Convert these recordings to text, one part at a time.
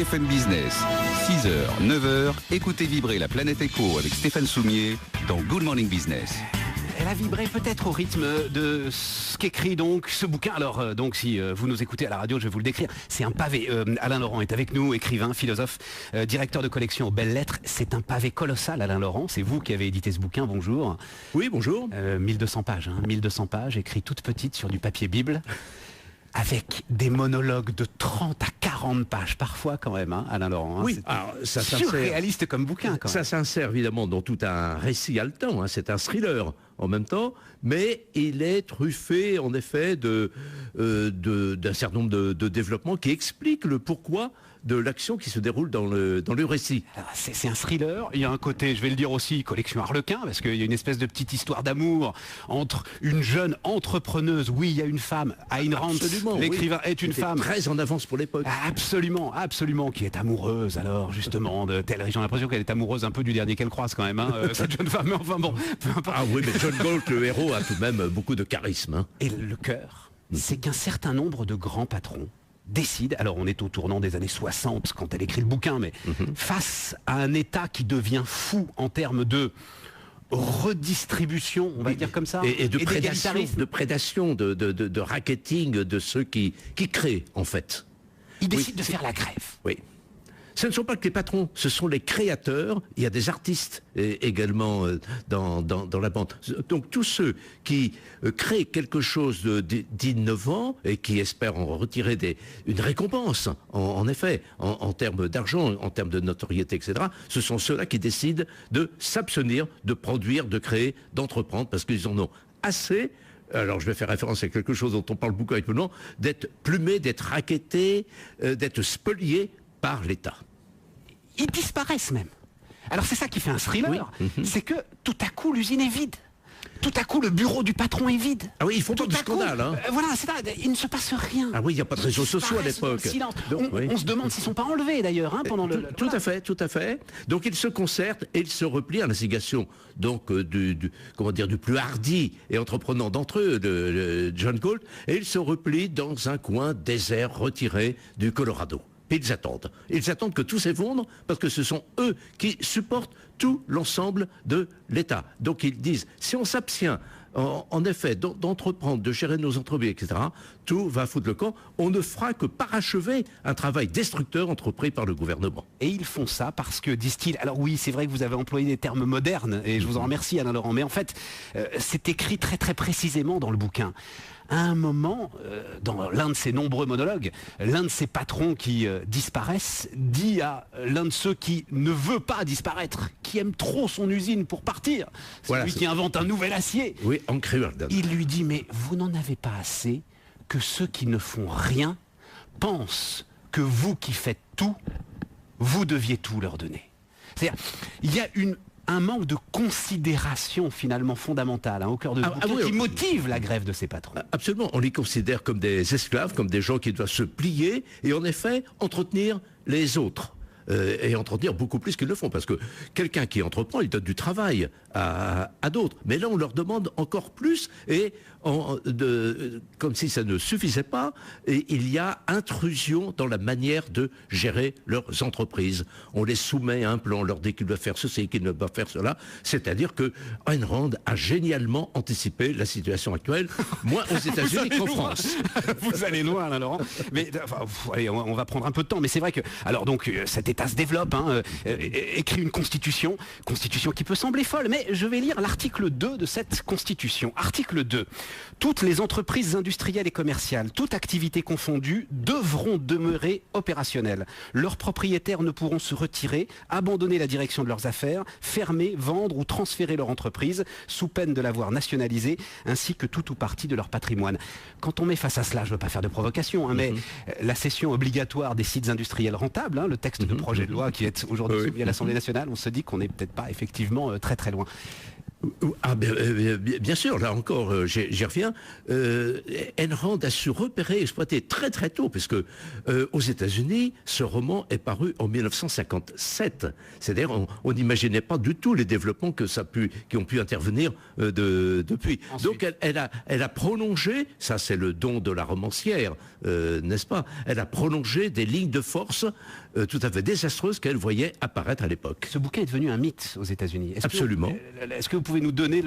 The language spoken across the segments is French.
BFM Business, 6h, 9h, écoutez vibrer la planète éco avec Stéphane Soumier dans Good Morning Business. Elle a vibré peut-être au rythme de ce qu'écrit donc ce bouquin. Alors donc si vous nous écoutez à la radio, je vais vous le décrire. C'est un pavé. Alain Laurent est avec nous, écrivain, philosophe, directeur de collection aux Belles Lettres. C'est un pavé colossal, Alain Laurent. C'est vous qui avez édité ce bouquin. Bonjour. Oui, bonjour. 1200 pages, 1200 pages, écrit toute petite sur du papier Bible, avec des monologues de 30 à 40 pages parfois quand même, Alain Laurent. Oui, alors, ça surréaliste comme bouquin quand même. Ça s'insère évidemment dans tout un récit haletant, c'est un thriller en même temps, mais il est truffé en effet d'un certain nombre de développements qui expliquent le pourquoi de l'action qui se déroule dans le récit. C'est un thriller, il y a un côté, je vais le dire aussi, collection Harlequin, parce qu'il y a une espèce de petite histoire d'amour entre une jeune entrepreneuse, oui, il y a une femme, Ayn Rand, l'écrivain est une femme. Très en avance pour l'époque. Absolument, absolument, qui est amoureuse alors, justement, de telle région. J'ai l'impression qu'elle est amoureuse un peu du dernier qu'elle croise quand même, cette jeune femme, mais enfin bon. Ah oui, mais John Galt, le héros, a tout de même beaucoup de charisme. Et le cœur, c'est qu'un certain nombre de grands patrons décide, alors on est au tournant des années 60 quand elle écrit le bouquin, mais face à un État qui devient fou en termes de redistribution, on va dire comme ça, et de prédation, de racketing de ceux qui créent en fait. Il décide de faire la grève. Oui. Ce ne sont pas que les patrons, ce sont les créateurs. Il y a des artistes également dans la bande. Donc tous ceux qui créent quelque chose d'innovant et qui espèrent en retirer une récompense, en effet, en termes d'argent, en termes de notoriété, etc., ce sont ceux-là qui décident de s'abstenir, de produire, de créer, d'entreprendre, parce qu'ils en ont assez. Alors je vais faire référence à quelque chose dont on parle beaucoup avec le nom, d'être plumés, d'être rackettés, d'être spoliés par l'État. Ils disparaissent même. Alors c'est ça qui fait un thriller, c'est que tout à coup l'usine est vide. Tout à coup le bureau du patron est vide. Ah oui, ils font pas de scandale. Voilà, il ne se passe rien. Ah oui, il n'y a pas de réseaux sociaux à l'époque. On se demande s'ils ne sont pas enlevés d'ailleurs pendant le... Tout à fait. Donc ils se concertent et ils se replient à l'instigation donc du plus hardi et entreprenant d'entre eux, de John Galt, et ils se replient dans un coin désert retiré du Colorado. Et ils attendent que tout s'effondre parce que ce sont eux qui supportent tout l'ensemble de l'État. Donc ils disent, si on s'abstient en effet d'entreprendre, de gérer nos entreprises, etc., tout va foutre le camp. On ne fera que parachever un travail destructeur entrepris par le gouvernement. Et ils font ça parce que, disent-ils, alors oui, c'est vrai que vous avez employé des termes modernes, et je vous en remercie Alain Laurent, mais en fait, c'est écrit très très précisément dans le bouquin. À un moment, dans l'un de ces nombreux monologues, l'un de ces patrons qui disparaissent dit à l'un de ceux qui ne veut pas disparaître, qui aime trop son usine pour partir, c'est lui qui invente un nouvel acier. Oui, Hank Riordan. Il lui dit, mais vous n'en avez pas assez que ceux qui ne font rien pensent que vous qui faites tout, vous deviez tout leur donner. C'est-à-dire, il y a un manque de considération finalement fondamentale au cœur de qui motive la grève de ces patrons. Absolument, on les considère comme des esclaves, comme des gens qui doivent se plier et en effet entretenir les autres. Et entretenir beaucoup plus qu'ils le font, parce que quelqu'un qui entreprend, il donne du travail à d'autres. Mais là, on leur demande encore plus, et comme si ça ne suffisait pas, et il y a intrusion dans la manière de gérer leurs entreprises. On les soumet à un plan, on leur dit qu'ils doivent faire ceci, qu'ils ne doivent pas faire cela. C'est-à-dire que Ayn Rand a génialement anticipé la situation actuelle, moins aux États-Unis qu'en France. Vous allez loin, Alain Laurent. Mais allez, on va prendre un peu de temps, mais c'est vrai que, alors donc, cet État se développe, écrit une constitution qui peut sembler folle, mais je vais lire l'article 2 de cette constitution. Article 2. Toutes les entreprises industrielles et commerciales, toute activité confondue, devront demeurer opérationnelles. Leurs propriétaires ne pourront se retirer, abandonner la direction de leurs affaires, fermer, vendre ou transférer leur entreprise, sous peine de l'avoir nationalisée, ainsi que tout ou partie de leur patrimoine. Quand on met face à cela, je ne veux pas faire de provocation, mais la cession obligatoire des sites industriels rentables, le texte de projet de loi qui est aujourd'hui soumis à l'Assemblée nationale, on se dit qu'on n'est peut-être pas effectivement très très loin. Bien sûr, là encore, j'y reviens. Ayn Rand a su repérer et exploiter très très tôt, puisque aux États-Unis, ce roman est paru en 1957. C'est-à-dire, on n'imaginait pas du tout les développements qui ont pu intervenir depuis. Ensuite. Donc elle a prolongé, ça c'est le don de la romancière, n'est-ce pas? Elle a prolongé des lignes de force tout à fait désastreuses qu'elle voyait apparaître à l'époque. Ce bouquin est devenu un mythe aux États-Unis. Absolument. Est-ce que vous pouvez nous donner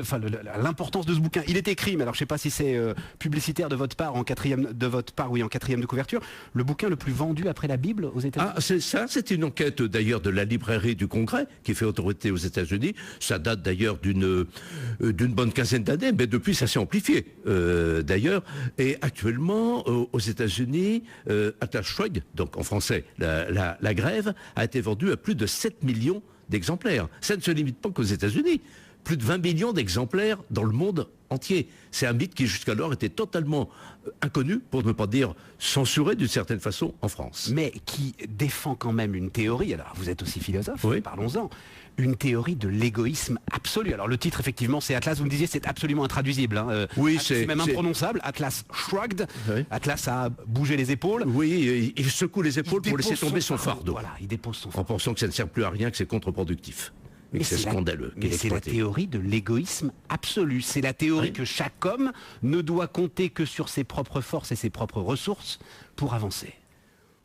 l'importance de ce bouquin? Il est écrit, mais alors je ne sais pas si c'est publicitaire de votre part en quatrième de couverture. Le bouquin le plus vendu après la Bible aux États-Unis. Ah, c'est une enquête d'ailleurs de la librairie du Congrès qui fait autorité aux États-Unis. Ça date d'ailleurs d'une bonne quinzaine d'années, mais depuis ça s'est amplifié d'ailleurs. Et actuellement aux États-Unis, Atlas Shrugged, donc en français la grève, a été vendue à plus de 7 millions d'exemplaires. Ça ne se limite pas qu'aux États-Unis. Plus de 20 millions d'exemplaires dans le monde entier. C'est un mythe qui jusqu'alors était totalement inconnu, pour ne pas dire censuré d'une certaine façon en France. Mais qui défend quand même une théorie, alors vous êtes aussi philosophe, oui. Parlons-en, une théorie de l'égoïsme absolu. Alors le titre effectivement c'est Atlas, vous me disiez c'est absolument intraduisible. Hein. Oui, c'est même imprononçable, Atlas Shrugged, oui. Atlas a bougé les épaules. Oui, il secoue les épaules pour laisser tomber son fardeau. Voilà, il dépose son fardeau. En pensant que ça ne sert plus à rien, que c'est contre-productif. Mais c'est scandaleux. Mais c'est la théorie de l'égoïsme absolu. C'est la théorie que chaque homme ne doit compter que sur ses propres forces et ses propres ressources pour avancer.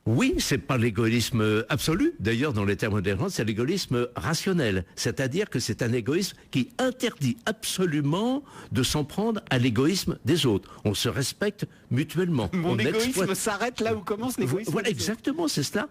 Oui, c'est pas l'égoïsme absolu. D'ailleurs, dans les termes modernes, c'est l'égoïsme rationnel. C'est-à-dire que c'est un égoïsme qui interdit absolument de s'en prendre à l'égoïsme des autres. On se respecte mutuellement. Mon égoïsme s'arrête là où commence l'égoïsme. Voilà, exactement, c'est cela.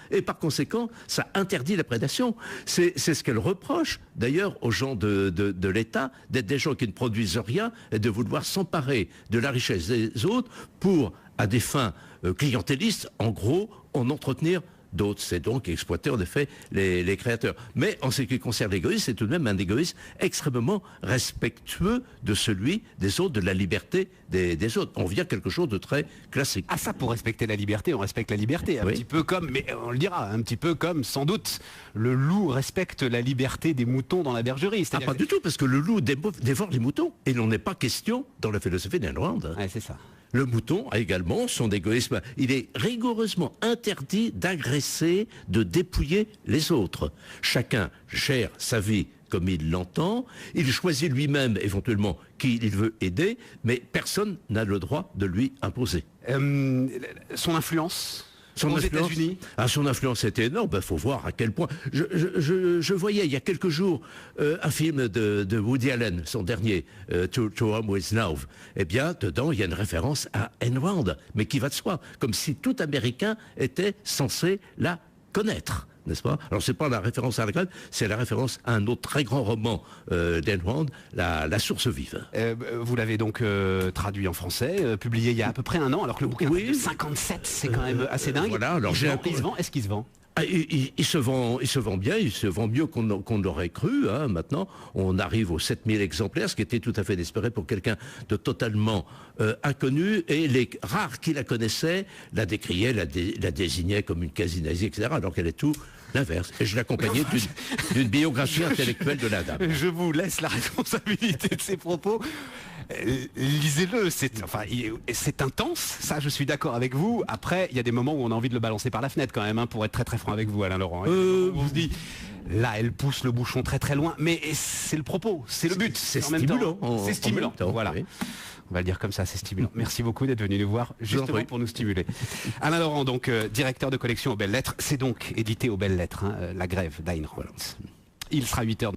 Et par conséquent, ça interdit la prédation. C'est ce qu'elle reproche, d'ailleurs, aux gens de l'État, d'être des gens qui ne produisent rien et de vouloir s'emparer de la richesse des autres pour, à des fins clientélistes, en gros, en entretenir d'autres. C'est donc exploiter en effet les créateurs. Mais en ce qui concerne l'égoïsme, c'est tout de même un égoïsme extrêmement respectueux de celui des autres, de la liberté des autres. On vient à quelque chose de très classique. Ah ça, pour respecter la liberté, on respecte la liberté. Un petit peu comme, mais on le dira, un petit peu comme, sans doute, le loup respecte la liberté des moutons dans la bergerie. Ah, pas du tout, parce que le loup dévore les moutons. Et il n'en est pas question dans la philosophie d'Ayn Rand. Ouais, c'est ça. Le mouton a également son égoïsme. Il est rigoureusement interdit d'agresser, de dépouiller les autres. Chacun gère sa vie comme il l'entend. Il choisit lui-même éventuellement qui il veut aider, mais personne n'a le droit de lui imposer. Son influence aux États-Unis. Son influence était énorme. Il faut voir à quel point. Je voyais il y a quelques jours un film de Woody Allen, son dernier, To Home With Love. Eh bien, dedans, il y a une référence à Ayn Rand, mais qui va de soi, comme si tout Américain était censé la connaître. N'est-ce pas? Alors c'est pas la référence à la grève, c'est la référence à un autre très grand roman d'Ayn Rand, La Source Vive. Vous l'avez donc traduit en français, publié il y a à peu près un an, alors que le bouquin de 57, c'est quand même assez dingue. Voilà, alors Est-ce qu'il se vend? Il se vend bien, il se vend mieux qu'on l'aurait cru. Hein. Maintenant, on arrive aux 7000 exemplaires, ce qui était tout à fait inespéré pour quelqu'un de totalement inconnu. Et les rares qui la connaissaient la décriaient, la désignaient comme une quasi-nazie, etc. Alors qu'elle est tout l'inverse. Et je l'accompagnais d'une biographie intellectuelle de la dame. Je vous laisse la responsabilité de ces propos. Lisez-le, c'est intense, ça je suis d'accord avec vous. Après, il y a des moments où on a envie de le balancer par la fenêtre quand même, hein, pour être très très franc avec vous, Alain Laurent. On se dit, là elle pousse le bouchon très très loin, mais c'est le propos, c'est le but. C'est stimulant. C'est stimulant, voilà. Oui. On va le dire comme ça, c'est stimulant. Merci beaucoup d'être venu nous voir, justement pour nous stimuler. Alain Laurent, donc directeur de collection aux Belles Lettres, c'est donc édité aux Belles Lettres, hein, La Grève d'Ayn Rand. Il sera 8h.